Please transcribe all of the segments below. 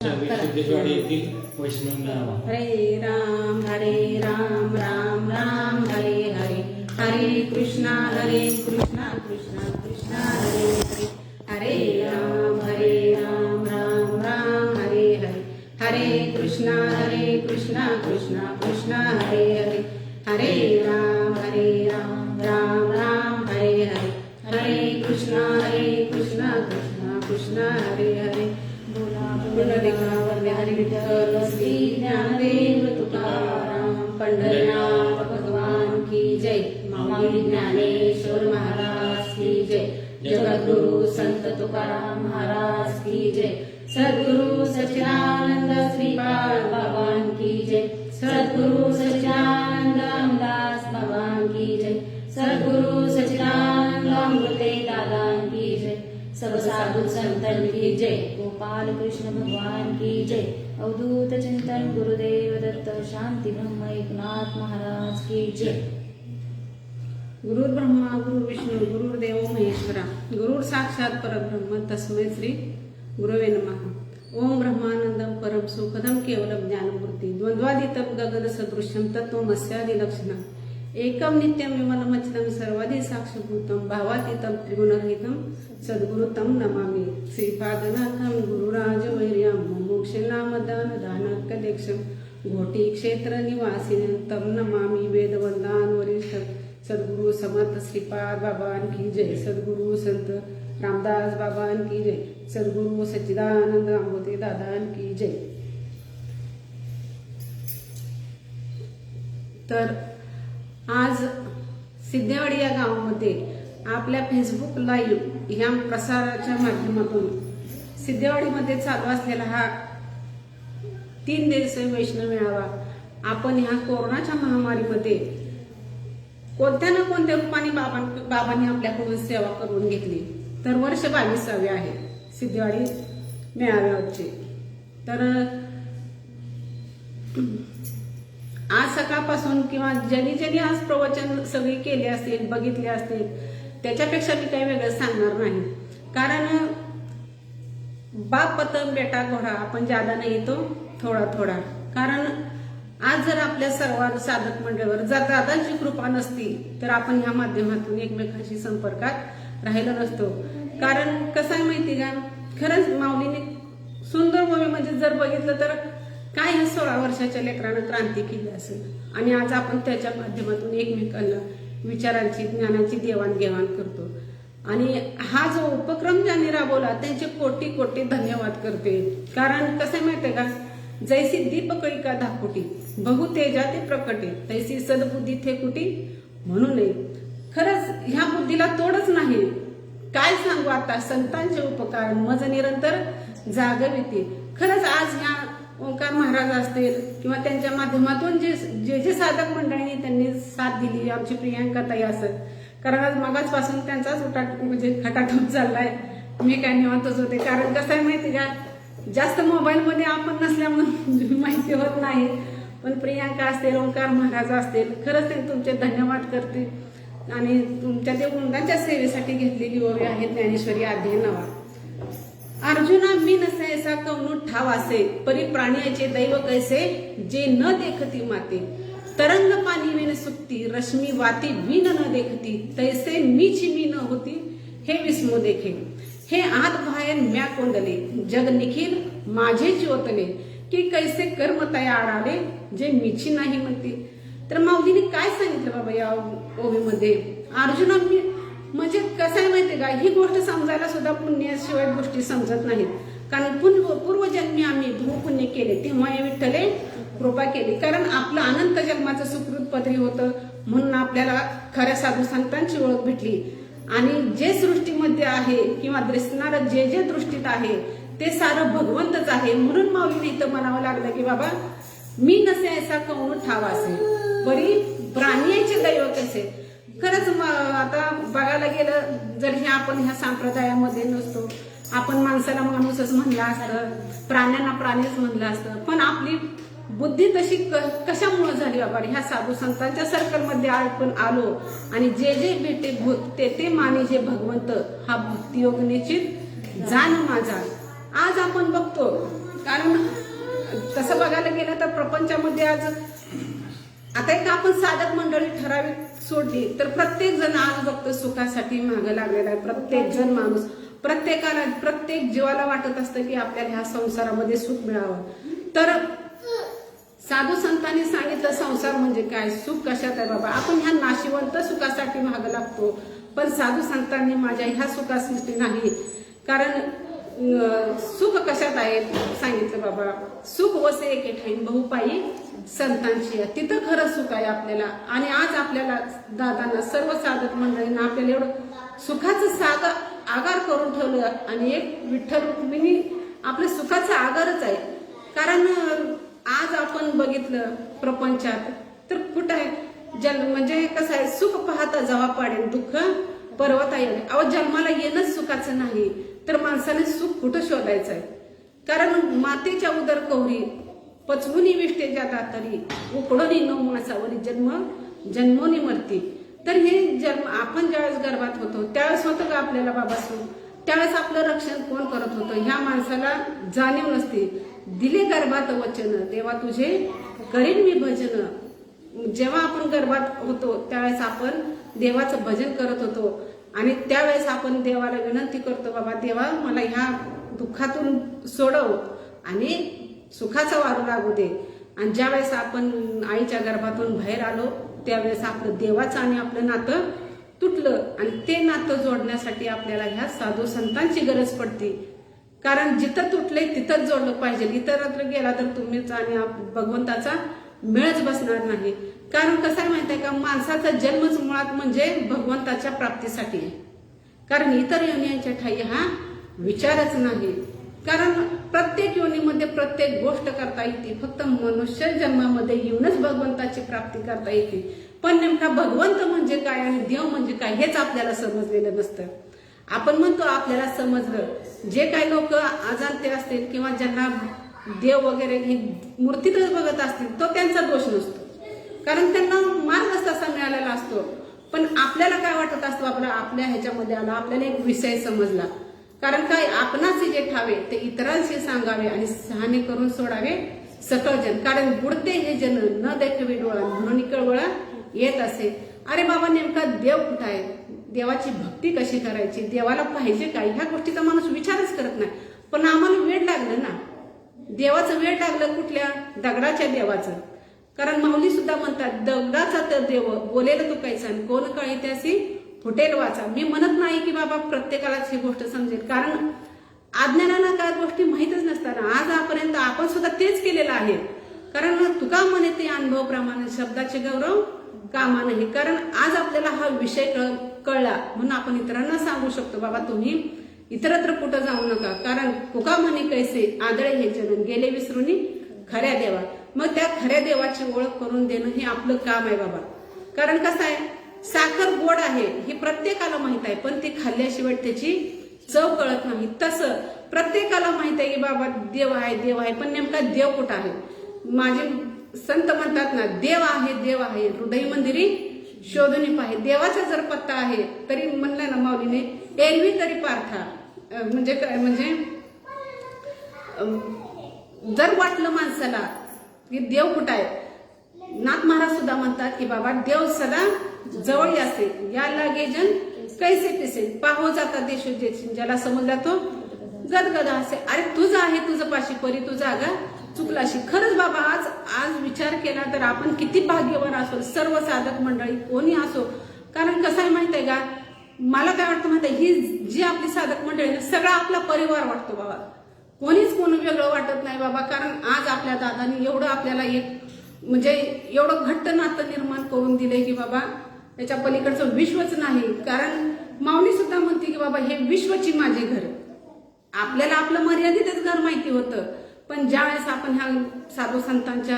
सिद्धेश्वरी येथील वैष्णव मेळावा. हरे राम राम राम हरे हरे, हरे कृष्णा कृष्णा कृष्णा हरे हरे, हरे राम राम राम हरे हरे, हरे कृष्णा कृष्णा कृष्णा हरे हरे, हरे राम राम राम हरे हरे, हरे कृष्णा कृष्णा कृष्णा हरे हरे. हरि विठ्ठल श्री ज्ञानदेव तुकाराम पंढरनाथ भगवान की जय. माऊली ज्ञानेश्वर महाराज की जय. जगद्गुरु संत तुकाराम महाराज की जय. सद्गुरु सच्चिदानंद श्रीपाद बाबान की जय. सद्गुरु सच्चिदानंद रामदास बाबान की जय. सद्गुरु सच्चिदानंद अमृते दादान की जय. सब साधु संतन की जय. गोपाल कृष्ण भगवान की जय. अवधूत चिंतन गुरुदेव दत्त शांति ब्रह्म एकनाथ महाराज की जय. गुरु ब्रह्मा गुरु विष्णु गुरुदेव महेश्वरा, गुरु साक्षात परब्रह्म तस्मै श्री गुरवे नमः. ओम ब्रह्मानंदम परम सुखदम केवलम ज्ञानमूर्ति द्वंद्वादितम गगन सदृश्यम तत्वमस्यादि लक्षणम एकम नित्यम विमलमचितम सर्वादि साक्षीभूतम भावातीतम त्रिगुणरहितम सद्गुरुतम नमामि. श्रीपादनाथम गुरुराज वैर्यम मोक्षनामदान दानकदेक्षम घोटी क्षेत्र निवासिन तम नमामि. वेदवंदान वरिष्ठ सद्गुरु समर्थ श्रीपाद बाबान की जय. सद्गुरु संत रामदास बाबान की जय. सद्गुरु सच्चिदानंद अमृते दादान की जय. तर आज सिद्धेवाडी या गावामध्ये आपल्या फेसबुक लाईव्ह ह्या प्रसाराच्या माध्यमातून सिद्धेवाडीमध्ये चालू असलेला हा 3 दिवसीय वैष्णव मेळावा आपण ह्या कोरोनाच्या महामारीमध्ये कोणत्या ना कोणत्या रूपाने बाबांनी आपल्याकडून सेवा करून घेतली. तर वर्ष 22वे आहे सिद्धेवाडी मेळाव्याचे. तर आज सकाळपासून किंवा ज्यांनी आज प्रवचन सगळी केले असतील बघितले असतील त्याच्यापेक्षा मी काही वेगळं सांगणार नाही. कारण बाप पतंग बेटा घोडा आपण ज्यादा नाही तो थोडा थोडा. कारण आज जर आपल्या सर्व साधक मंडळावर जर दादांची कृपा नसती तर आपण ह्या माध्यमातून एकमेकांशी संपर्कात राहिलो नसतो. कारण कसं आहे माहिती का, खरंच माऊलीने सुंदर मूवी म्हणजे जर बघितलं तर काय ह्या 16 वर्षाच्या लेकरानं क्रांती केली असेल. आणि आज आपण त्याच्या माध्यमातून एकमेकांना विचारांची ज्ञानाची देवाणघेवाण करतो. आणि हा जो उपक्रम ज्यांनी राबवला त्यांचे कोटी कोटी धन्यवाद करते. कारण कसं माहितीये का, जैसी दीप कळिका दाखोटी बहु तेजा ते प्रकटे तैसी सद्बुद्धी थे कुटी म्हणू नये. खरंच ह्या बुद्धीला तोडच नाही. काय सांगू आता, संतांचे उपकार मज निरंतर जागविते. खरंच आज ह्या ओंकार महाराज असतील किंवा त्यांच्या माध्यमातून जे साधक मंडळींनी त्यांनी साथ दिली, आमची प्रियांका ताई असत. कारण आज मगाचपासून त्यांचाच म्हणजे खटाटोप चाललाय. मी काय निवांतच होते. कारण कसं आहे माहिती का, जास्त मोबाईलमध्ये आपण नसल्यामुळे माहिती होत नाही. पण प्रियांका असतील ओंकार महाराज असतील खरंच ते तुमचे धन्यवाद करते. आणि तुमच्या देववृंदाच्या सेवेसाठी घेतलेली ओवी आहे ज्ञानेश्वरी अध्ययन नावा. अर्जुना मी नसैसा कवनु ठाव असे परी प्राण्याचे दैव कैसे जे न देखती माते. तरंग पाणी विन सुकती रश्मी वाती विन न देखती तैसे मीची मी न होती हे विस्मो देखे. हे आत बाहेर म्या कोंडले जग निखिल माझे ज्योतले की कैसे कर्म तया आडाले जे मीची नाही म्हणते. तर माऊलीने काय सांगितलं बाबा या ओवीमध्ये, अर्जुना मी म्हणजे कसं आहे माहितीये का, ही गोष्ट समजायला सुद्धा पुण्याशिवाय गोष्टी समजत नाहीत. कारण पूर्वजन्मी आम्ही भूपुण्य केले तेव्हा या विठ्ठले कृपा केली. कारण आपलं अनंत जन्माचं सुकृत पदरी होतं म्हणून आपल्याला खऱ्या साधू संतांची ओळख भेटली. आणि जे सृष्टीमध्ये आहे किंवा दिसणारं जे दृष्टीत आहे ते सारं भगवंतच आहे. म्हणून माऊलीने इथं म्हणावं लागलं की बाबा मी नसे ऐसा कवनु ठाव असे परी प्राण्याचे दैव कसे. खरंच आता बघायला गेलं जर हे आपण ह्या संप्रदायामध्ये नसतो, आपण माणसाला माणूसच म्हणलं असतं, प्राण्यांना प्राणीच म्हणलं असतं. पण आपली बुद्धी तशी कशामुळे झाली बाबा, ह्या साधू संतांच्या सर्कलमध्ये आपण आलो आणि जे भेटे भूत ते माने जे भगवंत हा भक्तियोग निश्चित जाण माझा. आज आपण बघतो कारण बघायला गेलं तर प्रपंचामध्ये आज आता एक आपण साधक मंडळी ठराविक सोडली तर प्रत्येक जण आज फक्त सुखासाठी मागे लागलेला आहे. प्रत्येक जण माणूस प्रत्येकाला प्रत्येक जीवाला वाटत असतं की आपल्याला ह्या संसारामध्ये सुख मिळावं. तर साधू संतांनी सांगितलं संसार म्हणजे काय, सुख कशात आहे बाबा. आपण ह्या नाशिवंत सुखासाठी मागे लागतो, पण साधू संतांनी माझ्या ह्या सुखासाठी नाही. कारण सुख कशात आहे सांगितलं बाबा, सुख वसे एके ठाई बहुपायी संतांची, तिथं खरं सुख आहे आपल्याला. आणि आज आपल्याला दादांना सर्व साधक मंडळींना आपल्याला एवढं सुखाचं आगार करून ठेवलं. आणि एक विठ्ठल रुक्मिणी आपल्या सुखाचा आगारच आहे. कारण आज आपण बघितलं प्रपंचात तर कुठं आहे म्हणजे कसं आहे, सुख पाहता जवा पाडेल दुःख पर्वता येणे. अहो जन्माला येणंच सुखाचं नाही तर माणसाने सुख कुठं शोधायचं आहे. कारण मातेच्या उदर कवरी पचवुनी विष्टेच्या दातरी उकडोनी नऊ मासावरी जन्मोनी मरती. तर हे जन्म आपण ज्यावेळेस गर्भात होतो त्यावेळेस होतं का आपल्याला बाबा सुख, त्यावेळेस आपलं रक्षण कोण करत होतं ह्या माणसाला जाणीव नसते. दिले गर्भात वचन देवा तुझे करीन मी भजन. जेव्हा आपण गर्भात होतो त्यावेळेस आपण देवाचं भजन करत होतो आणि त्यावेळेस आपण देवाला विनंती करतो बाबा देवा मला ह्या दुःखातून सोडव आणि सुखाचा वारू लागू दे. आणि ज्यावेळेस आपण आईच्या गर्भातून बाहेर आलो त्यावेळेस आपलं देवाचं आणि आपलं नातं तुटलं आणि ते नातं जोडण्यासाठी आपल्याला ह्या साधू संतांची गरज पडते. कारण जिथं तुटले तिथंच जोडलं पाहिजे. इतरत्र गेला तर तुम्हीच आणि भगवंताचा मेळच बसणार नाही. कारण कसं आहे माहिती आहे का, माणसाचा जन्मच मुळात म्हणजे भगवंताच्या प्राप्तीसाठी आहे. कारण इतर योनीच्या ठाई हा विचारच नाही. कारण प्रत्येक योनीमध्ये प्रत्येक गोष्ट करता येते, फक्त मनुष्य जन्मामध्ये येऊनच भगवंताची प्राप्ती करता येते. पण नेमका भगवंत म्हणजे काय आणि देव म्हणजे काय हेच आपल्याला समजलेलं नसतं. आपण म्हणतो आपल्याला समजलं. जे काही लोक अजाणते असतील किंवा ज्यांना देव वगैरे ही मूर्तीतच बघत असतील तो त्यांचा दोष नसतो, कारण त्यांना मार्गच तसा मिळालेला असतो. पण आपल्याला काय वाटत असतं, आपल्या ह्याच्यामध्ये आला आपल्याला एक विषय समजला. कारण काय आपणाचे जे ठावे ते इतरांशी सांगावे आणि सहाने करून सोडावे सकळ जन. कारण बुडते हे जन न देखवे डोळा म्हणून कळवळा येत असे. अरे बाबा नेमका देव कुठं आहे, देवाची भक्ती कशी करायची, देवाला पाहिजे काय, ह्या गोष्टीचा माणूस विचारच करत नाही. पण आम्हाला वेळ लागलं ना, देवाचं वेळ लागलं कुठल्या दगडाच्या देवाचं. कारण माऊली सुद्धा म्हणतात दगडाचा तर देव बोलेल तू कायचा कोण कळी त्याशी फुटेल वाचा. मी म्हणत नाही की बाबा प्रत्येकालाच ही गोष्ट समजेल, कारण अज्ञानाला काय गोष्टी माहीतच नसताना आजपर्यंत आपण सुद्धा तेच केलेलं आहे. कारण तुका म्हणे ते अनुभव प्रमाणे शब्दाचे गौरव कामा नाही. कारण आज आपल्याला हा विषय कळला म्हणून आपण इतरांना सांगू शकतो बाबा तुम्ही इतरत्र कुठं जाऊ नका. कारण तुका म्हणे कैसे आदळे हे जन गेले विसरूनी खऱ्या देवा. मग त्या खऱ्या देवाची ओळख करून देणं हे आपलं काम आहे बाबा. कारण कसं आहे, साखर गोड आहे हे प्रत्येकाला माहित आहे, पण ती खाल्ल्याशिवाय त्याची चव कळत नाही. तसं प्रत्येकाला माहित आहे की बाबा देव आहे देव आहे, पण नेमका देव कुठं आहे. माझे संत म्हणतात ना देव आहे हृदय मंदिरी शोधून पाहे. देवाचा जर पत्ता आहे तरी म्हणलं ना माऊलीने एरवी तरी पार्था म्हणजे काय, म्हणजे जर वाटलं माणसाला की देव कुठं आहे, नाथ महाराज सुद्धा म्हणतात की बाबा देव सदा जवळ असे या लागे जन कैसे पिसे पाहो जाता देशो ज्याला समजला तो गदगदा असे. अरे तुझं आहे तुझं पाशी परी तू जागा चुकलाशी. खरंच बाबा आज विचार केला तर आपण किती भाग्यवान असो, सर्व साधक मंडळी कोणी असो. कारण कसं आहे माहित आहे का, मला काय वाटतं माहिती आहे, ही जी आपली साधक मंडळी सगळा आपला परिवार वाटतो बाबा. कोणीच कोणी वेगळं वाटत नाही बाबा. कारण आज आपल्या दादानी एवढं आपल्याला एक म्हणजे एवढं घट्ट नातं निर्माण करून दिलंय की बाबा त्याच्या पलीकडचं विश्वच नाही. कारण माऊली सुद्धा म्हणते की बाबा हे विश्वची माझे घर. आपल्याला आपलं मर्यादितच घर माहिती होतं, पण ज्यावेळेस आपण ह्या साधू संतांच्या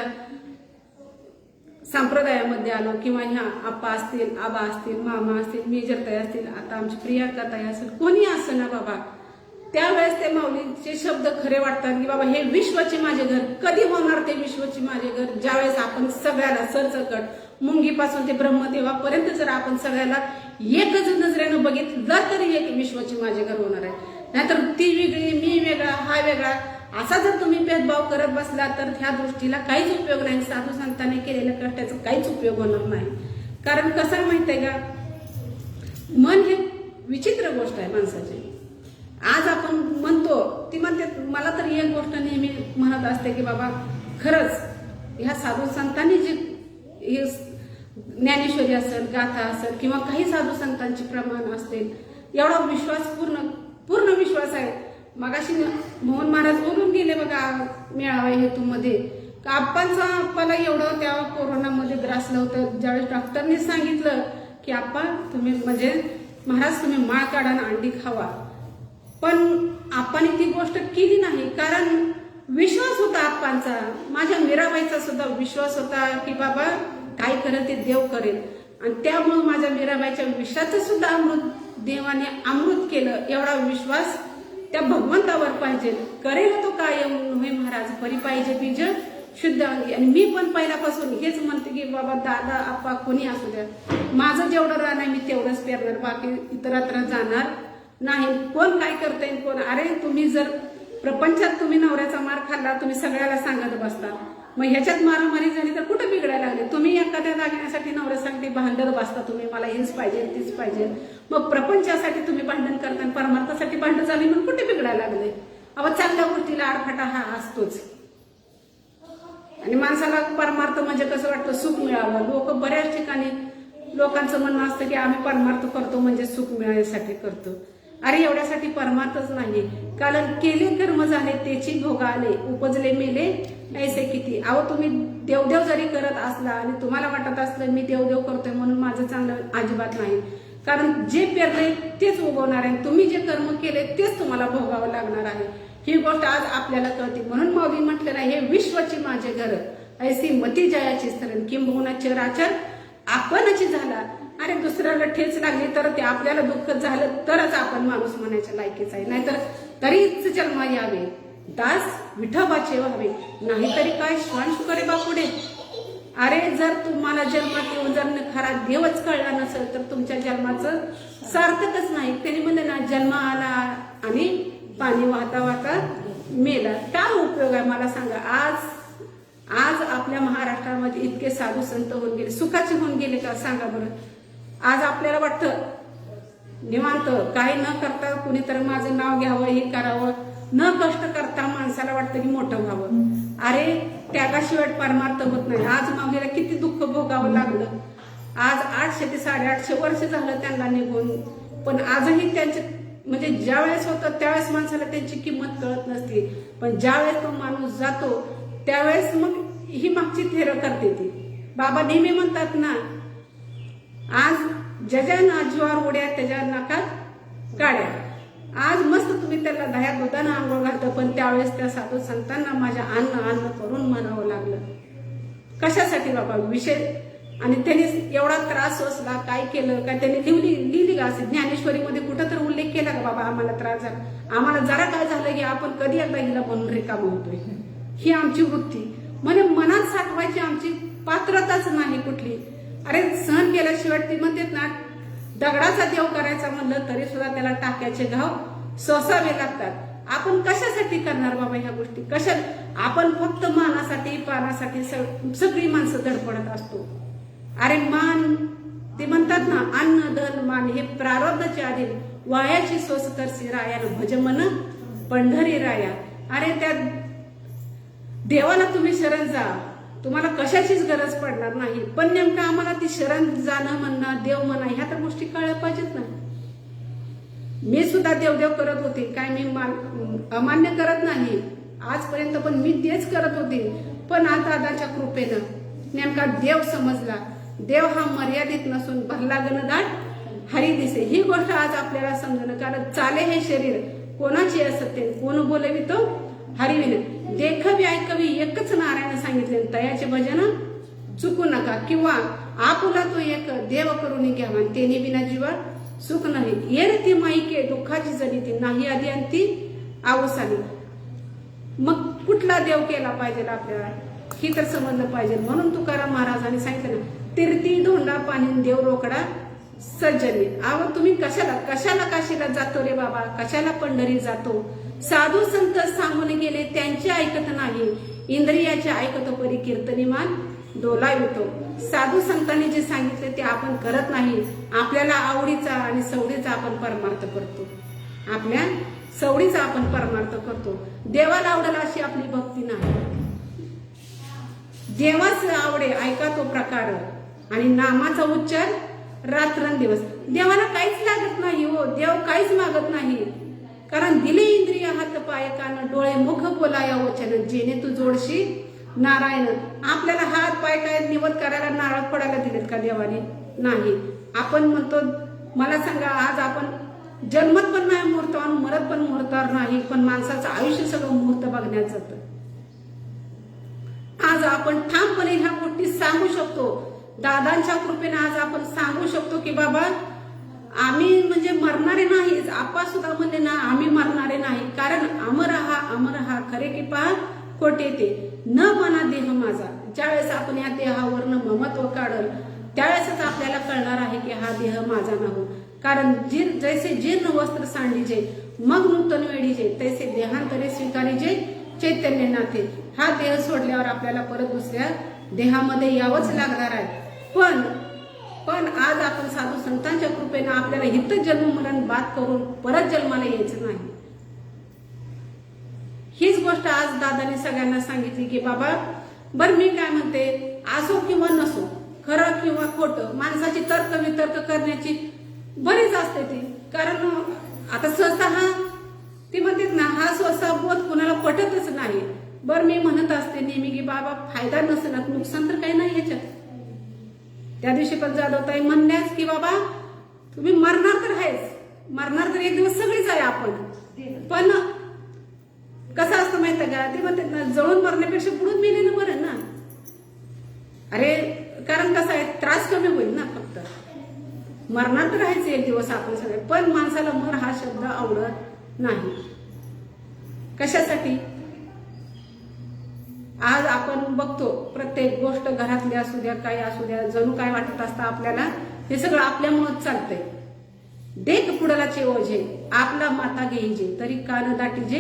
संप्रदायामध्ये आलो किंवा ह्या आप्पा असतील, आबा असतील, मामा असतील, मेजरताई असतील, आता आमची प्रियांकाताई असेल, कोणी असं ना बाबा, त्यावेळेस ते माऊलीचे शब्द खरे वाटतात की बाबा हे विश्वाचे माझे घर. कधी होणार ते विश्वाचे माझे घर, ज्यावेळेस आपण सगळ्याला सरसकट मुंगीपासून ते ब्रह्मदेवापर्यंत जर आपण सगळ्याला एकच नजरेनं बघितलं तरी एक विश्वाचे माझे घर होणार आहे. नाहीतर ती वेगळी मी वेगळा हा वेगळा असा जर तुम्ही भेदभाव करत बसला तर ह्या दृष्टीला काहीच उपयोग नाही. साधू संतांनी केलेल्या कष्टाचा काहीच उपयोग होणार नाही. कारण कसं आहे माहितीये का, मन हे विचित्र गोष्ट आहे माणसाची. आज आपण म्हणतो, ती म्हणते, मला तर एक गोष्ट नेहमी म्हणत असते की बाबा खरंच ह्या साधू संतांनी जे हे ज्ञानेश्वरी असेल, गाथा असेल किंवा काही साधू संतांची प्रमाण असतील, एवढा विश्वास पूर्ण विश्वास आहे. मगाशी मोहन महाराज बोलून गेले बघा मेळावा हेतूमध्ये, का आप्पाला एवढं त्या कोरोनामध्ये ग्रासलं होतं. ज्यावेळेस डॉक्टरनी सांगितलं की आप्पा तुम्ही म्हणजे महाराज तुम्ही माळ काढा आणि अंडी खावा, पण आप्पाने ती गोष्ट केली नाही. कारण विश्वास होता आप्पांचा, माझ्या मीराबाईचा सुद्धा विश्वास होता की बाबा काय करेल ते देव करेल. आणि त्यामुळे माझ्या मीराबाईच्या विषाचं सुद्धा अमृत देवाने अमृत केलं. एवढा विश्वास त्या भगवंतावर पाहिजे. करेल तो कायम नव्हे महाराज परी पाहिजे बीज शुद्ध. आणि मी पण पहिल्यापासून हेच म्हणते की बाबा दादा आप्पा कोणी असू द्या, माझं जेवढं रान आहे मी तेवढंच पेरणार, बाकी इतरत्र जाणार नाही. कोण काय करतंय कोण, अरे तुम्ही जर प्रपंचात तुम्ही नवऱ्याचा मार खाल्ला, तुम्ही सगळ्याला सांगत बसता, मग ह्याच्यात मारामारी झाली तर कुठं बिघडायला लागले. तुम्ही एखाद्या दागिन्यासाठी नवऱ्यासाठी भांडत बसता, तुम्ही मला हेच पाहिजे तीच पाहिजे, मग प्रपंचासाठी तुम्ही भांडण करता, परमार्थासाठी भांडण झाली म्हणून कुठे बिघडायला लागले. अहो चांगल्या गोष्टीला आडफाटा हा असतोच. आणि माणसाला परमार्थ म्हणजे कसं वाटतं, सुख मिळावं. लोक बऱ्याच ठिकाणी लोकांचं म्हणणं असतं की आम्ही परमार्थ करतो म्हणजे सुख मिळण्यासाठी करतो. अरे एवढ्यासाठी परमार्थच नाही, कारण केले कर्म झाले त्याची भोग आले, उपजले मेले ऐसे किती. अहो तुम्ही देवदेव जरी करत असला आणि तुम्हाला वाटत असलं मी देवदेव करतोय म्हणून माझं चांगलं, अजिबात नाही. कारण जे पेरलंय तेच उगवणार आहे. तुम्ही जे कर्म केले तेच तुम्हाला भोगावं लागणार आहे. ही गोष्ट आज आपल्याला कळते. म्हणून माऊली म्हटलेलं आहे, हे विश्वाची माझे घर ऐसी मती जयाची स्थरण, किंबहुना चराचर आपणची झाला. अरे दुसऱ्याला ठेच लागली तर ते आपल्याला दुःख झालं तरच आपण माणूस म्हणायच्या लायकीच आहे, नाहीतर तरीच जन्म यावे, दास विठोबाचे व्हावे, नाहीतरी काय श्वान शुकरे बापुडे. अरे जर तुम्हाला जन्मात येऊन जर खरा देवच कळला नसेल तर तुमच्या जन्माचं सार्थकच नाही. त्यांनी म्हणले ना, जन्म आला आणि पाणी वाहता वाहता मेला, काय उपयोग आहे मला सांगा. आज आपल्या महाराष्ट्रामध्ये इतके साधू संत होऊन गेले, सुखाचे होऊन गेले का सांगा बरं. आज आपल्याला वाटतं निवांत काही न करता कुणीतरी माझं नाव घ्यावं, हे करावं, न कष्ट करता माणसाला वाटतं की मोठं व्हावं. अरे त्यागाशिवाय परमार्थ होत नाही. आज माऊलीला किती दुःख भोगावं लागलं. आज 800 ते 850 वर्ष झालं त्यांना निघून, पण आजही त्यांचे म्हणजे ज्यावेळेस होतं त्यावेळेस माणसाला त्यांची किंमत कळत नसते, पण ज्यावेळेस तो माणूस जातो त्यावेळेस मग ही मागची थेर करते ती. बाबा नेहमी म्हणतात ना, आज ज्याच्या नाजवार उड्या त्याच्या नाकात काड्या. आज मस्त तुम्ही त्याला दह्या दुधानं आंघोळ घालता, पण त्यावेळेस त्या साधू संतांना माझ्या अन्न करून म्हणावं लागलं. कशासाठी बाबा विषय. आणि त्यांनी एवढा त्रास सोसला, काय केलं काय त्यांनी लिहिली का असे ज्ञानेश्वरीमध्ये कुठं तर उल्लेख केला का बाबा आम्हाला त्रास झाला, आम्हाला जरा काय झालं की आपण कधी एकदा हिला बनून रिकाम होतोय. ही आमची वृत्ती म्हणजे मनात साठवायची आमची पात्रताच नाही कुठली. अरे सहन केल्याशिवाय ती म्हणतात ना, दगडाचा देव करायचा म्हणलं तरी सुद्धा त्याला टाक्याचे घाव सोसावे लागतात. आपण कशासाठी करणार बाबा ह्या गोष्टी, कशा. आपण फक्त मानासाठी पानासाठी सगळी माणसं धडपडत असतो. अरे मान ते म्हणतात ना, अन्न धन मान हे प्रारब्धचे आधी वायाची सोस करसी रायानं भज मन पंढरी राया. अरे त्या देवाला तुम्ही शरण जा, तुम्हाला कशाचीच गरज पडणार नाही, पण नेमकं आम्हाला ती शरण जाणं म्हणणं देव म्हणा ह्या तर गोष्टी कळल्या पाहिजेत ना. मी सुद्धा देवदेव करत होते, काय मी अमान्य करत नाही आजपर्यंत, पण मी तेच करत होते. पण आज दादाच्या कृपेनं नेमका देव समजला. देव हा मर्यादित नसून भरला गणदाट हरी दिसे. ही गोष्ट आज आपल्याला समजणं, कारण चाले हे शरीर कोणाचे असते, कोण बोलवितो हरिविन. देखवी ऐकवी एकच नारायण सांगितले, तयाचे भजन चुकू नका. किंवा आपुला तो एक देव करून घ्यावा, तेने विना जीवा सुख नाही. येर ती माईके दुःखाची जणी ती नाही आधी आणि ती आवसाली. मग कुठला देव केला पाहिजे आपल्याला ही तर समजलं पाहिजे. म्हणून तुकाराम महाराजांनी सांगितलं ना, तीर्थी धोंडा पाणी देव रोकडा सज्जनी. अहो तुम्ही कशाला काशीला जातो रे बाबा, कशाला पंढरी जातो. साधू संत सांगून गेले त्यांचे ऐकत नाही, इंद्रियाचे ऐकत परी कीर्तनीमान डोलावितो. साधू संतांनी जे सांगितले ते आपण करत नाही. आपल्याला आवडीचा आणि सवडीचा आपण परमार्थ करतो. आपल्या सवडीचा आपण परमार्थ करतो. देवाला आवडेल अशी आपली भक्ती नाही. देवाच आवडे ऐका तो प्रकार आणि नामाचा उच्चार रात्रंदिवस. देवाला काहीच लागत नाही हो. देव काहीच मागत नाही. कारण दिले इंद्रिय हात पाय कान डोळे मुख बोलाया वचन जेणे तू जोडशी नारायण. आपल्याला हात पाय काय निवड करायला नारळ फोडायला दिलेत का देवाने? नाही. आपण म्हणतो, मला सांगा, आज आपण जन्मत पण नाही मुहूर्तावर, मरत पण मुहूर्तावर नाही, पण माणसाचं आयुष्य सगळं मुहूर्त बघण्यात जातं. आज आपण ठामपणे ह्या गोष्टी सांगू शकतो. दादांच्या कृपेने आज आपण सांगू शकतो की बाबा आम्ही म्हणजे मरणारे नाही. आपा सुद्धा म्हणले ना, आम्ही मरणारे नाही. कारण अमर हा खरे की पहा खोटे ते न मना देह माझा. ज्यावेळेस आपण या देहावरनं ममत्व काढल त्यावेळेसच आपल्याला कळणार आहे की हा देह माझा नाही. कारण जैसे जीर्ण वस्त्र सांडीजे मग नूतन वेळीजे तैसे देहांतरे स्वीकारीजे चैतन्य नाथे. हा देह सोडल्यावर आपल्याला परत दुसऱ्या देहामध्ये यावंच लागणार आहे. पण आज आपण साधू संतांच्या कृपेने आपल्याला हित जन्म मरण बात करून परत जन्माला यायचं नाही. हीच गोष्ट आज दादाने सगळ्यांना सांगितली की बाबा बर मी काय म्हणते, असो किंवा नसो, खरं किंवा खोटं, माणसाची तर्क वितर्क करण्याची बरीच असते ती. कारण आता सहसा ती म्हणतात ना, हा स्वसा बोध कुणाला पटतच नाही. बर मी म्हणत असते नेहमी की बाबा फायदा नसेल, नुकसान तर काही नाही याच्यात. त्या दिवशी पण जाधवताई म्हणण्यास की बाबा तुम्ही मरणार तर आहेच, मरणार तर एक दिवस सगळीच आहे आपण. पण कसं असतं माहिती का, ते म्हणतात ना, जळून मरण्यापेक्षा बुडून मेलेलं बरं ना. अरे कारण कसं आहे, त्रास कमी होईल ना. फक्त मरणार तर राहायचं एक दिवस आपण सगळे, पण माणसाला मर हा शब्द आवडत नाही. कशासाठी? आज आपण बघतो प्रत्येक गोष्ट घरातली असू द्या, काही असू द्या, जणू काय वाटत असतं आपल्याला हे सगळं आपल्यामुळेच चालतंय. देख पुढलाचे ओझे आपला माता घेईजे तरी कान दाटीजे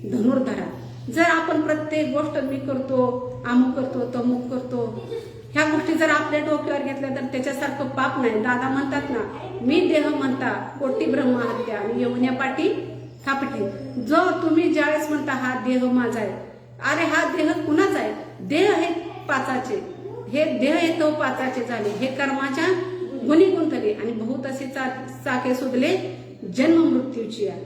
धनुर्धरा. जर आपण प्रत्येक गोष्ट मी करतो, अमुक करतो, तमुक करतो, ह्या गोष्टी जर आपल्या डोक्यावर घेतल्या तर त्याच्यासारखं पाप नाही. दादा म्हणतात ना, मी देह म्हणता कोटी ब्रह्महत्या आणि येऊन्या पाठी थापटी. जो तुम्ही ज्यावेळेस म्हणता हा देह माझा आहे, अरे हा देह कुणाचा आहे? देह हे पाचाचे, हे देह हे तो पाचाचे झाले, हे कर्माच्या गुणी गुंतले आणि बहुत असे चाके सुधले जन्म मृत्यूची आहे.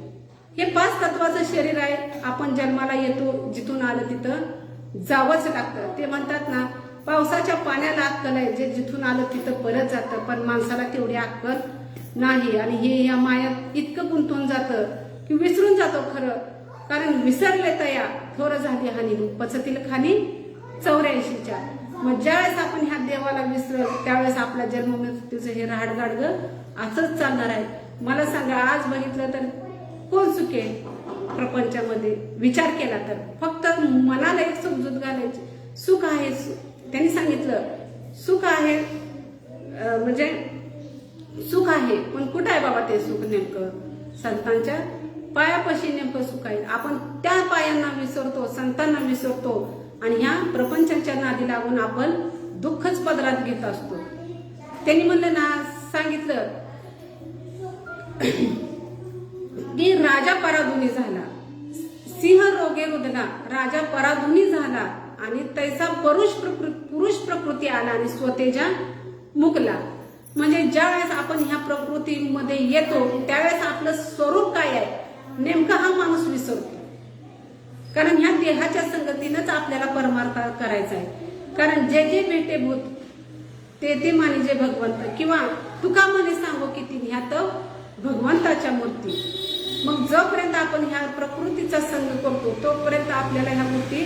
हे 5 तत्वाचं शरीर आहे. आपण जन्माला येतो, जिथून आलं तिथं जावंच लागतं. ते म्हणतात ना, पावसाच्या पाण्याला अक्कल आहे, जे जिथून आलं तिथं परत जातं. पण माणसाला तेवढी अक्कल नाही आणि हे या मायात इतकं गुंतून जातं की विसरून जातो खरं. कारण विसरले तया थोर झाली हानी पचतील खाणी 84च्या. मग ज्यावेळेस आपण ह्या देवाला विसरल त्यावेळेस आपला जन्म मृत्यूचं हे राडगाडग असंच चालणार आहे. मला सांगा, आज बघितलं तर कोण सुखेल प्रपंचामध्ये? विचार केला तर फक्त मनाला एक समजूत घालायची. सुख आहे, त्यांनी सांगितलं सुख आहे, म्हणजे सुख आहे, पण कुठं आहे बाबा ते सुख? नेमकं संतांच्या पायापाशी नेमकं सुख आहे. आपण त्या पायांना विसरतो, संतांना विसरतो आणि ह्या प्रपंचाच्या नादी लागून आपण दुःखच पदरात घेत असतो. त्यांनी म्हणलं ना, सांगितलं की राजा पराधुनी झाला, सिंह रोगे रुदला, राजा पराधुनी झाला आणि तैसा पुरुष प्रकृती आला आणि स्वतेजा मुकला. म्हणजे ज्यावेळेस आपण ह्या प्रकृतीमध्ये येतो त्यावेळेस आपलं स्वरूप काय आहे नेमका हा माणूस विसरतो. कारण ह्या देहाच्या संगतीनंच आपल्याला परमार्थ करायचा आहे. कारण जे जे भेटे भूत ते माने जे भगवंत, किंवा तुका म्हणे सांगो किती ह्यात भगवंताच्या मूर्ती. मग जोपर्यंत आपण ह्या प्रकृतीचा संग करतो तोपर्यंत आपल्याला ह्या गोष्टी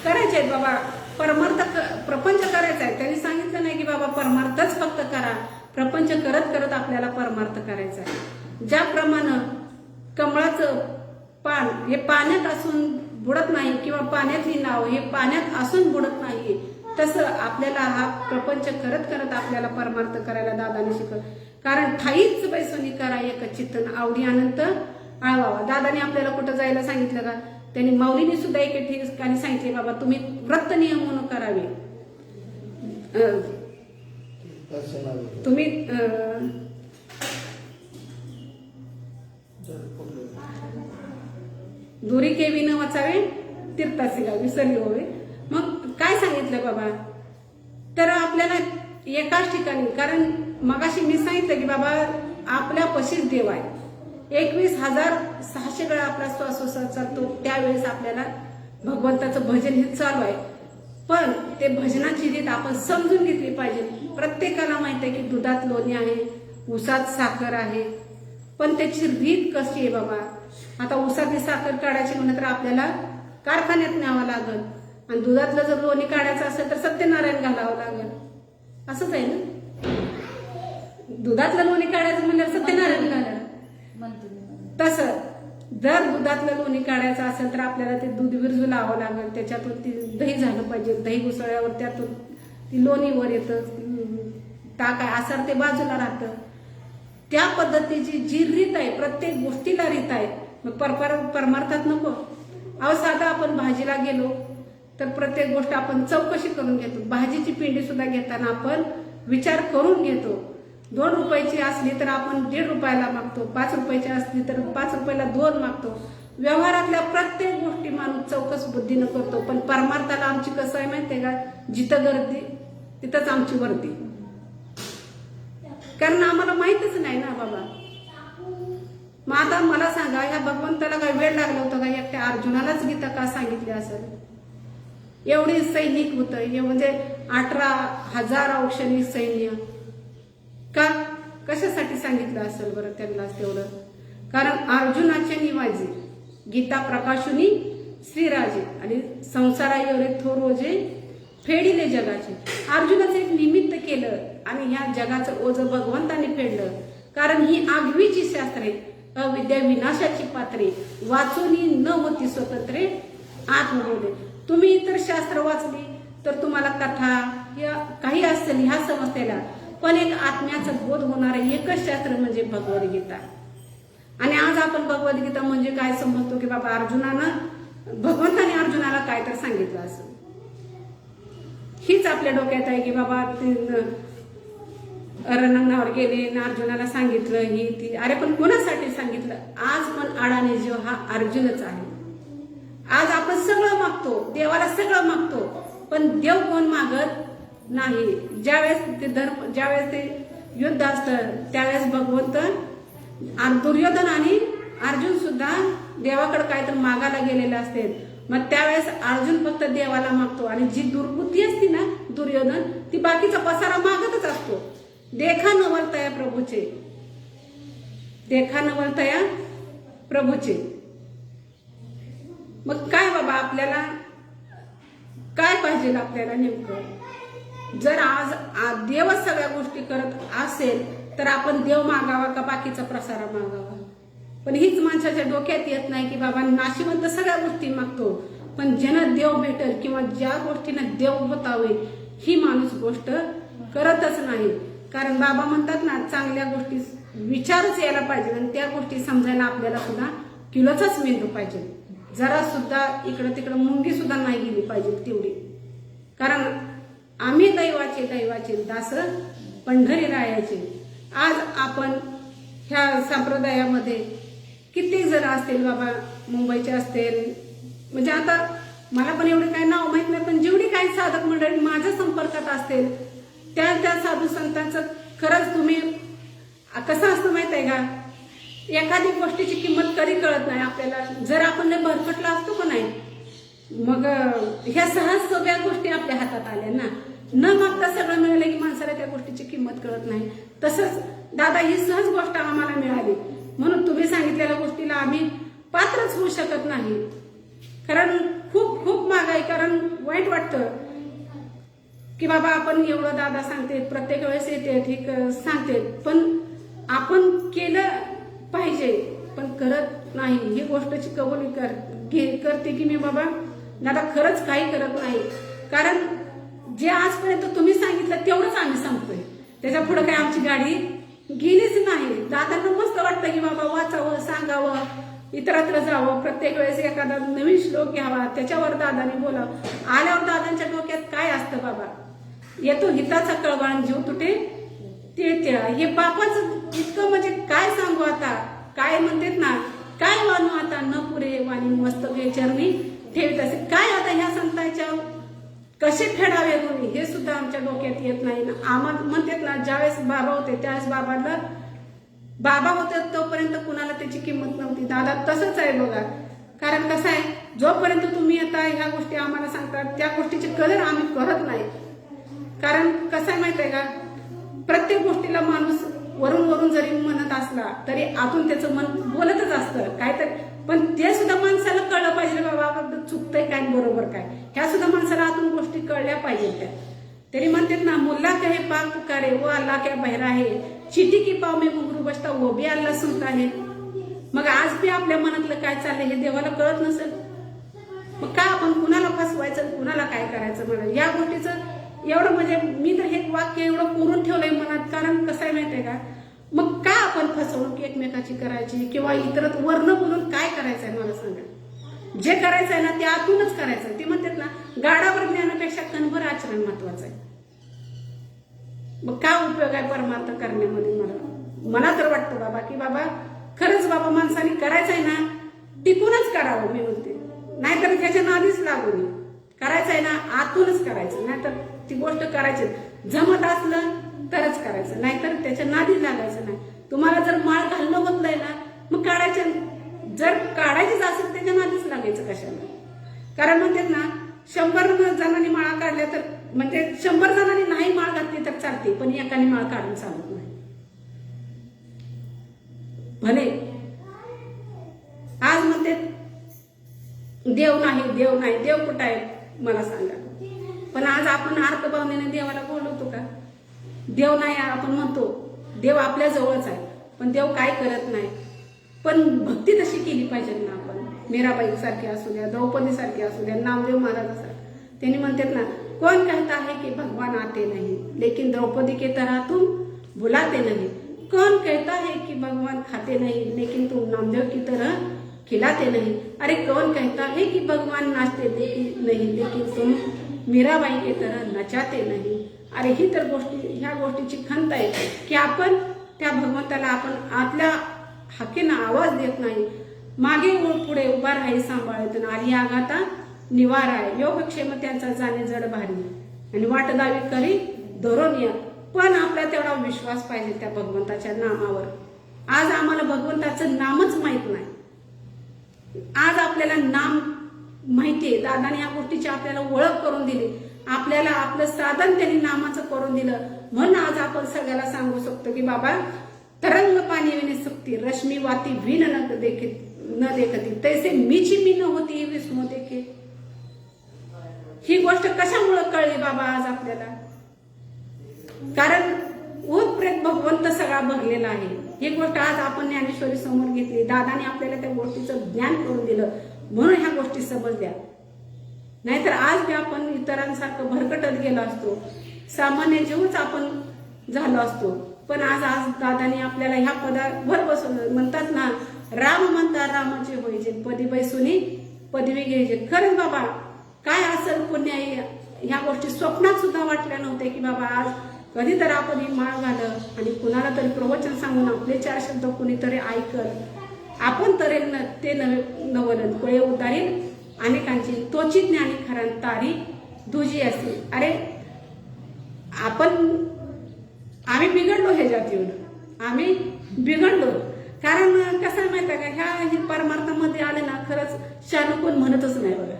करायच्या आहेत. बाबा परमार्थ प्रपंच करायचा आहे. त्यांनी सांगितलं नाही की बाबा परमार्थच फक्त करा, प्रपंच करत करत आपल्याला परमार्थ करायचा आहे. ज्याप्रमाणे कमळाचं पान हे पाण्यात असून बुडत नाही, किंवा पाण्यातली नाव हे पाण्यात असून बुडत नाही, तसं आपल्याला हा प्रपंच करत करत आपल्याला परमार्थ करायला दादाने शिकवलं. कारण ठाईच बैसोनी करा एक चित्तन आवडी अनंत आ वा दादाने आपल्याला कुठं जायला सांगितलं का? त्यांनी माऊलीने सुद्धा एके ठिकाणी सांगितले बाबा तुम्ही व्रत नियमन करावे, तुम्ही दुरी केवी न वाचावे तीर्थासी गावी विसरली होवे. मग काय सांगितलं बाबा? तर आपल्याला एकाच ठिकाणी, कारण मगाशी मी सांगितलं की बाबा आपल्या पशीच देव आहे. 21,600 वेळा आपला श्वासोश्वास चालतो, त्यावेळेस आपल्याला भगवंताचं भजन हे चालू आहे. पण ते भजनाची रीत आपण समजून घेतली पाहिजे. प्रत्येकाला माहित आहे की दुधात लोणी आहे, उसात साखर आहे, पण त्याची रीत कशी आहे बाबा? आता उसातली साखर काढायची म्हणलं तर आपल्याला कारखान्यात न्यावं लागल, आणि दुधातलं जर लोणी काढायचं असेल तर सत्यनारायण घालावं लागेल. असंच आहे ना? दुधातलं लोणी काढायचं म्हणलं सत्यनारायण घालायला. तसं जर दुधातलं लोणी काढायचं असेल तर आपल्याला ते दूध विरजू लावावं लागेल, त्याच्यातून ती दही झालं पाहिजे. दही घुसळल्यावर त्यातून ती लोणी वर येतं, टाकाय आसार ते बाजूला राहतं. त्या पद्धतीची जी रीत आहे, प्रत्येक गोष्टीला रीत आहे. मग परमार्थात नको. अहो साधा आपण भाजीला गेलो तर प्रत्येक गोष्ट आपण चौकशी करून घेतो. भाजीची पिंडी सुद्धा घेताना आपण विचार करून घेतो. 2 रुपयाची असली तर आपण 1.5 रुपयाला मागतो, 5 रुपयाची असली तर 5 रुपयाला 2 मागतो. व्यवहारातल्या प्रत्येक गोष्टी माणूस चौकस बुद्धीनं करतो. पण परमार्थाला आमची कसं आहे माहितीये का? जिथं गर्दी तिथंच आमची वर्दी. कारण आम्हाला माहितच नाही ना बाबा. मग आता मला सांगा, ह्या भगवंताला काय वेळ लागला होता का एकट्या अर्जुनालाच गीता का सांगितली असेल? एवढी सैनिक होतं, म्हणजे 18,000 औषधी सैन्य. का कशासाठी सांगितलं असेल बरं त्यांना तेवढं? कारण अर्जुनाचे निवाजे गीता प्रकाशुनी श्रीराजे आणि संसारा एवढे थोरोजे फेडिले जगाचे. अर्जुनाचं एक निमित्त केलं आणि ह्या जगाचं ओझं भगवंताने फेडलं. कारण ही आगवीची शास्त्रे, अविद्या विनाशाची पात्रे, वाचूनी न होती स्वतंत्रे आत्मबोधे. तुम्ही इतर शास्त्र वाचली तर तुम्हाला कथा या काही असेल ह्या समजतेला, पण एक आत्म्याचा बोध होणारे एकच शास्त्र म्हणजे भगवद्गीता. आणि आज आपण भगवद्गीता म्हणजे काय समजतो की बाबा अर्जुनानं, भगवंताने अर्जुनाला काय तर सांगितलं असं. हीच आपल्या डोक्यात आहे की बाबा रणांगणावर गेले आणि अर्जुनाला सांगितलं ही ती. अरे पण कोणासाठी सांगितलं? आज पण अडाणी जीव हा अर्जुनच आहे. आज आपण सगळं मागतो, देवाला सगळं मागतो, पण देव कोण मागत नाही. ज्यावेळेस ते धर्म, ज्यावेळेस ते युद्ध असतं त्यावेळेस भगवंत, दुर्योधन आणि अर्जुन सुद्धा देवाकडे काय तर मागायला गेलेले असते. मग त्यावेळेस अर्जुन फक्त देवाला मागतो, आणि जी दुर्बुद्धी असती ना दुर्योधन, ती बाकीचा पसारा मागतच असतो. देखा नवलतया प्रभूचे, देखा नवलतया प्रभूचे. मग काय बाबा आपल्याला काय पाहिजे? आपल्याला नेमकं जर आज देवच सगळ्या गोष्टी करत असेल तर आपण देव मागावा का बाकीचा प्रसारा मागावा? पण हीच माणसाच्या डोक्यात येत नाही की बाबा नाशिवंत सगळ्या गोष्टी मागतो, पण ज्यांना देव भेटेल किंवा ज्या गोष्टीने देव होतावे ही माणूस गोष्ट करतच नाही. कारण बाबा म्हणतात ना, चांगल्या गोष्टी विचारच यायला पाहिजे, आणि त्या गोष्टी समजायला आपल्याला सुद्धा किलोचाच मेंदू पाहिजे. जरा सुद्धा इकडं तिकडं मुंगी सुद्धा नाही गेली पाहिजे तेवढी. कारण आम्ही दैवाचे दास पंढरी रायाचे. आज आपण ह्या संप्रदायामध्ये कित्येक जण असतील बाबा, मुंबईचे असतील, म्हणजे आता मला पण एवढे काही नाव माहित नाही, पण जेवढी काही साधक मंडळी माझ्या संपर्कात असतील त्या साधू संतांचं खरंच तुम्ही कसं असतं माहित आहे का? एखादी गोष्टीची किंमत कधी कळत नाही आपल्याला. जर आपण भरकटला असतो का नाही, मग ह्या सहज सगळ्या गोष्टी आपल्या हातात आल्या ना, न मागता सगळं मिळालं की माणसाला त्या गोष्टीची किंमत कळत नाही. तसंच दादा ही सहज गोष्ट आम्हाला मिळाली म्हणून तुम्ही सांगितलेल्या गोष्टीला आम्ही पात्रच होऊ शकत नाही. कारण खूप खूप महागाई, कारण वाईट वाटतं की बाबा आपण एवढं दादा सांगते, प्रत्येक वेळेस येते ठीक सांगते, पण आपण केलं पाहिजे पण करत नाही. ही गोष्टची कबुली करते की मी बाबा दादा खरंच काही करत नाही. कारण जे आजपर्यंत तुम्ही सांगितलं तेवढंच आम्ही सांगतोय, त्याच्या पुढे काही आमची गाडी गेलीच नाही. दादांना मस्त वाटतं की बाबा वाचावं, सांगावं, इतरत्र जावं, प्रत्येक वेळेस एखादा नवीन श्लोक घ्यावा, त्याच्यावर दादाने बोलावं. आल्यावर दादांच्या डोक्यात काय असतं बाबा, येतो हिताचा कळवाण जीव तुटे ते हे बापाचं इतकं म्हणजे काय सांगू आता. काय म्हणतात ना, काय वानू आता न पुरे वाणी मस्तक चरणी ठेवीत असे. काय आता ह्या संतांच्या कसे फेडावे गुणी हे सुद्धा आमच्या डोक्यात येत नाही ना. आम्हाला म्हणतात ना, ज्यावेळेस बाबा होते त्यावेळेस बाबा होते तोपर्यंत कुणाला त्याची किंमत नव्हती. दादा तसंच आहे बघा. कारण कसं आहे, जोपर्यंत तुम्ही आता ह्या गोष्टी आम्हाला सांगतात त्या गोष्टीची कदर आम्ही करत नाही. कारण कसं आहे माहित आहे का, प्रत्येक गोष्टीला माणूस वरून वरून जरी म्हणत असला तरी आतून त्याचं मन बोलतच असतं काय तर. पण ते सुद्धा माणसाला कळलं पाहिजे बाबा चुकतंय काय बरोबर काय, ह्या सुद्धा माणसाला आतून गोष्टी कळल्या पाहिजेत त्या. तरी म्हणतात ना, मुल्ला कहे पाक पुकारे वो अल्लाह क्या बहरा है, चिटी की पाव में घुंगरू बसता वो भी अल्लाह सुनता है. मग आज बी आपल्या मनातलं काय चाललंय हे देवाला कळत नसेल, मग का आपण कुणाला फसवायचं, कुणाला काय करायचं. मला या गोष्टीचं एवढं म्हणजे मी तर हे वाक्य एवढं कोरून ठेवलंय मनात. कारण कसं आहे माहितीये का, मग का आपण फसवणूक एकमेकाची करायची किंवा इतर वर्ण बोलून काय करायचंय मला सांगा. जे करायचंय ना ते आतूनच करायचं. ते म्हणतात ना, गाडावर ज्ञानापेक्षा कणभर आचरण महत्वाचं आहे. मग का उपयोग आहे परमार्थ करण्यामध्ये. मला तर वाटतं बाबा की बाबा खरंच बाबा माणसाने करायचंय ना टिकूनच करावं मी म्हणते. नाहीतर त्याच्या नादीच लागू नये. करायचंय ना आतूनच करायचं, नाहीतर ती गोष्ट करायची जमत असलं तरच करायचं, नाहीतर त्याच्या नादी लागायचं नाही. तुम्हाला जर माळ घालणं होत नाही ना मग काढायचं, जर काढायचीच असेल त्याच्या नादीच लागायचं कशाला. कारण म्हणतात ना, 100 जणांनी माळा काढल्या तर म्हणजे 100 जणांनी नाही माळ घातली तर चालते, पण एकाने माळ काढून चालत नाही. भले आज म्हणते देव नाही देव नाही, देव कुठं आहे मला सांगा. पण आज आपण आर्तभावनेने देवाला बोलवतो का. देव नाही आपण म्हणतो, देव आपल्या जवळच आहे पण देव काय करत नाही. पण भक्ती तशी केली पाहिजे ना आपण. मीराबाई सारखी असू द्या, द्रौपदी सारखी असू द्या, नामदेव महाराजासारखं. त्यांनी म्हणतात ना, कौन कहता है कि भगवान आते नहीं लेकिन द्रौपदी के तरह तुम बुलाते नहीं. कौन कहता है कि भगवान खाते नहीं लेकिन तुम नामदेव की तरह खिलाते नहीं. अरे कौन कहता है कि भगवान नाचते नहीं लेकिन तुम मीराबाई के तरह नचाते नहीं. अरे ही तर ह्या गोष्टीची खंत आहे की आपण त्या भगवंताला आपण आतल्या हाकेनं आवाज देत नाही. मागे पुढे उभा राही सांभाळत आली आघाता निवार आहे. योगक्षेम त्यांचा जाणे जड भारी आणि वाटदावी करी धरून या. पण आपला तेवढा विश्वास पाहिजे त्या भगवंताच्या नामावर. आज आम्हाला भगवंताचं नामच माहित नाही. आज आपल्याला नाम माहितीये, दादाने या गोष्टीची आपल्याला ओळख करून दिली, आपल्याला आपलं साधन त्यांनी नामाचं करून दिलं. म्हणून आज आपण सगळ्याला सांगू शकतो की बाबा तरंग पाणी विने सुकती रश्मी वाती भिन न देखती तैसे मीची मी न होती विष्णू देखे. ही गोष्ट कशामुळे कळली बाबा आज आपल्याला. कारण ओतप्रेत भगवंत सगळा बघलेला आहे. ही गोष्ट आज आपण ज्ञानेश्वरी समोर घेतली, दादाने आपल्याला त्या गोष्टीचं ज्ञान करून दिलं म्हणून ह्या गोष्टी समजल्या. नाहीतर आज बी आपण इतरांसारखं भरकटत गेलो असतो, सामान्य जीवच आपण झालो असतो. पण आज दादाने आपल्याला ह्या पदावर बसवलं. म्हणतात ना, राम म्हणता रामाचे होईजे पदी बैसुनी पदवी घ्यायचे. खरंच बाबा काय असेल पुण्य ह्या गोष्टी स्वप्नात सुद्धा वाटल्या नव्हत्या की बाबा आज कधी तर आपण ही माळ घालं आणि कुणाला तरी प्रवचन सांगून आपले 4 शब्द कुणीतरी ऐकल, आपण तरेल ते नवलन कळे उतारील अनेकांची तोची ज्ञानी खरण तारी दुजी असेल. अरे आम्ही बिघडलो ह्याच्यात येऊन, आम्ही बिघडलो. कारण कसं माहित आहे का, ह्या परमार्थामध्ये आले ना खरंच शानू कोण म्हणतच नाही बघा.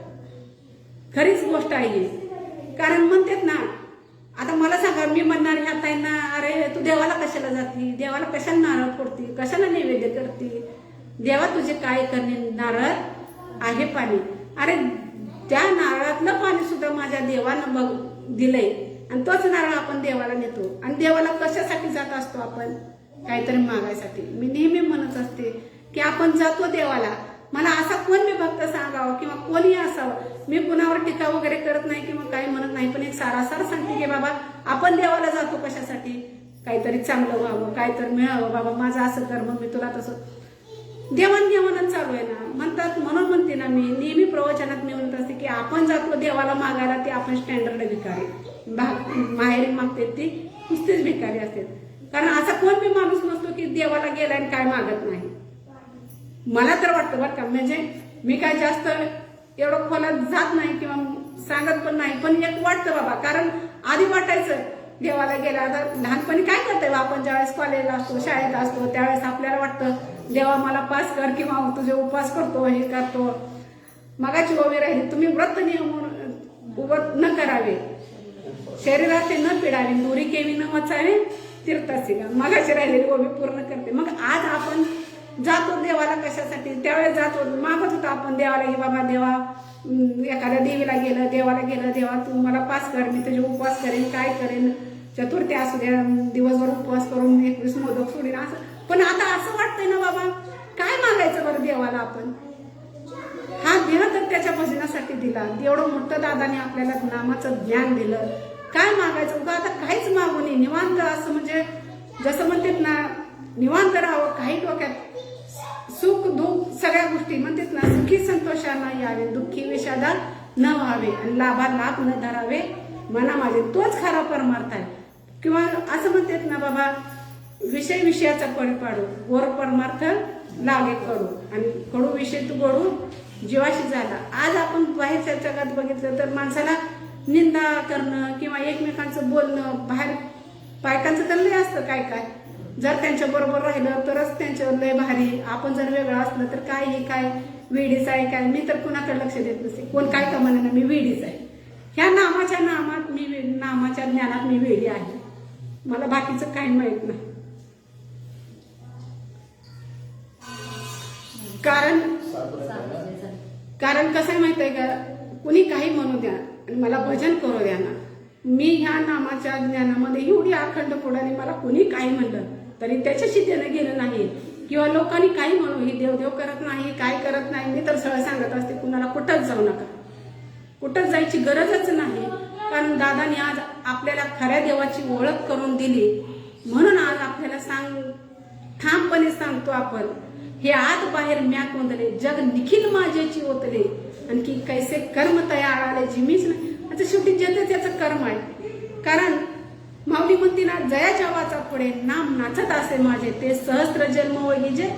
खरीच गोष्ट आहे. कारण म्हणतात ना, आता मला सांगा, मी म्हणणार ह्या ताईंना, अरे तू देवाला कशाला जाती, देवाला कशाला नारळ फोडती, कशाला नैवेद्य करते, देवा तुझे काय करणे नारळ आहे पाणी. अरे त्या नारळातलं पाणी सुद्धा माझ्या देवानं दिलंय आणि तोच नारळ आपण देवाला नेतो. आणि देवाला कशासाठी जात असतो आपण, काहीतरी मागायसाठी. मी नेहमी म्हणत असते की आपण जातो देवाला. मला असा कोण मी भक्त सांगावं किंवा कोणी असावं, मी कुणावर टीका वगैरे करत नाही किंवा काही म्हणत नाही, पण एक सारासार सांगते की बाबा आपण देवाला जातो कशासाठी, काहीतरी चांगलं व्हावं, काहीतरी मिळावं, बाबा माझं असं कर मग मी तुला तसं देवाणघेवाणच चालू आहे ना. म्हणतात म्हणून म्हणते ना, मी नेहमी प्रवचनात मी म्हणत असते की आपण जातो देवाला मागायला ते आपण स्टँडर्ड भिकारी, माहेरी मागते ती नुसतेच भिकारी असते. कारण असा कोण बी माणूस नसतो की देवाला गेला आणि काय मागत नाही. मला तर वाटतं बरं का, म्हणजे मी काय जास्त एवढं खोलात जात नाही किंवा सांगत पण नाही, पण एक वाटतं बाबा. कारण आधी वाटायचं देवाला गेला, आता लहानपणी काय करतोय आपण ज्यावेळेस कॉलेजला असतो, शाळेत असतो, त्यावेळेस आपल्याला वाटतं देवा मला पास कर किंवा तुझे उपवास करतो, हे करतो. मगाची ओवी राहिली, तुम्ही व्रत नियम न करावे, शरीराचे न पिडावे, दोरी केवी न वचावे, तीर्थासी का. मगाची राहिलेली ओवी पूर्ण करते. मग आज आपण जातो देवाला कशासाठी, त्यावेळेस जातो मागत होतो आपण देवाला की बाबा देवा, एखाद्या देवीला गेलं, देवाला गेलं, देवा तू मला पास कर, मी तुझे उपवास करेन, काय करेन, चतुर्थी असू द्या, दिवसभर उपवास करून 21 मोदक सोडीन असं. पण आता असं वाटतंय ना बाबा, काय मागायचं बरं देवाला आपण. हा देह तर त्याच्या भजनासाठी दिला, एवढं मोठं दादाने आपल्याला नामाचं ज्ञान दिलं, काय मागायचं उगा आता काहीच मागू नये, निवांत असं म्हणजे जसं म्हणतात ना निवांत राहावं, काही डोक्यात सुख दुःख सगळ्या गोष्टी म्हणतात ना, सुखी संतोषानं यावे, दुःखी विषादा न व्हावे, आणि लाभा लाभ न धरावे मना माझे, तोच खरा परमार्थ आहे. किंवा असं म्हणतात ना बाबा, विषय विषयाचा पड पाडू, गोर परमार्थ लागे कडू, आणि कडू विषय तू गोडू जीवाशी झाला. आज आपण बाहेरच्या जगात बघितलं तर माणसाला निंदा करणं किंवा एकमेकांचं बोलणं, बाहेर बायकांचं तर लय असतं काय काय, जर त्यांच्या बरोबर राहिलं तरच त्यांचं लय भारी, आपण जर वेगळं असलं तर काय हे काय वेडीच आहे काय. मी तर कुणाकडे लक्ष देत नसते, कोण काय का म्हणा मी वेडीच आहे. ह्या नामाच्या नामात मी नामाच्या ज्ञानात मी वेडी आहे, मला बाकीचं काही माहित नाही. कारण कसं आहे माहित आहे का, कुणी काही म्हणू द्या आणि मला भजन करू द्या ना, मी ह्या नामाच्या ज्ञानामध्ये एवढी अखंड पुढारी, मला कुणी काही म्हणलं तरी त्याच्याशी देणं गेलं नाही. किंवा लोकांनी काही म्हणू, ही देवदेव करत नाही, काय करत नाही, मी तर सरळ सांगत असते कुणाला कुठंच जाऊ नका, कुठंच जायची गरजच नाही. कारण दादाने आज आपल्याला खऱ्या देवाची ओळख करून दिली, म्हणून आज आपल्याला ठामपणे सांगतो आपण, हे आत बाहेर म्या कोंदले, जग निखिल माझ्याची ओतले, आणखी कैसे कर्म तयार आले जिमीच नाही. आता शेवटी जे त्याचं कर्म आहे. कारण माऊली म्हणती ना, जयाच्या वाचा पुढे नाम नाचत असे माझे, ते सहस्त्र जन्म वगी जे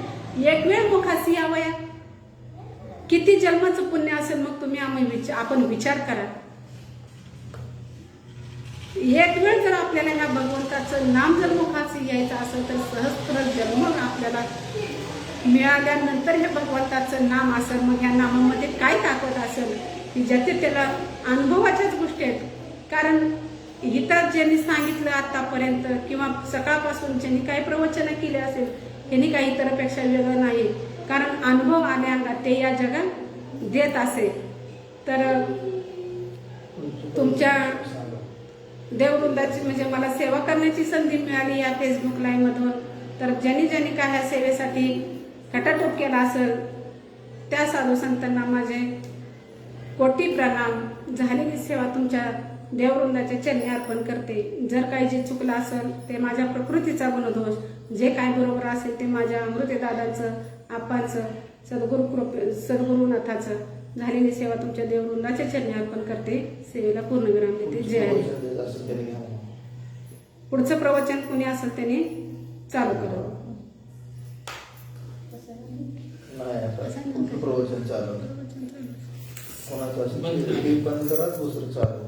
एक वेळ मुखासी यावया. किती जन्माचं पुण्य असेल मग तुम्ही आपण विचार करा. एक वेळ जर आपल्याला ह्या भगवंताचं नाम जर मुखासी यायचं असेल तर सहस्त्र जन्म आपल्याला मिळाल्यानंतर हे भगवंताचं नाम असेल. मग ह्या नामामध्ये काय ताकद असेल की ज्याचे त्याला अनुभवाच्याच गोष्टी आहेत. कारण इतर ज्यांनी सांगितलं आतापर्यंत किंवा सकाळपासून ज्यांनी काही प्रवचन केले असेल त्यांनी काही इतरपेक्षा वेगळं नाही. कारण अनुभव आल्या अंगात ते या जगात देत असे. तर तुमच्या देववृंदाची म्हणजे मला सेवा करण्याची संधी मिळाली या फेसबुक लाईव्ह मधून. तर ज्यांनी ज्यांनी काय ह्या सेवेसाठी खटाटोप केला असेल त्या साधू संतांना माझे कोटी प्रणाम. झालेली सेवा तुमच्या देववृंदाच्या चरणी अर्पण करते. जर काही जे चुकलं असेल ते माझ्या प्रकृतीचा गुणदोष, जे काय बरोबर असेल ते माझ्या अमृतेदादांचं, आप्पांचं, सद्गुरुनाथाचं. झालेली सेवा तुमच्या देववृंदाच्या चरणी अर्पण करते. सेवेला पूर्णविराम देते. जय हरी. पुढचं प्रवचन कोणी असेल त्याने चालू करावं. प्रवचन चालू कोणाचं असेल बंद करा, दुसरं चालू.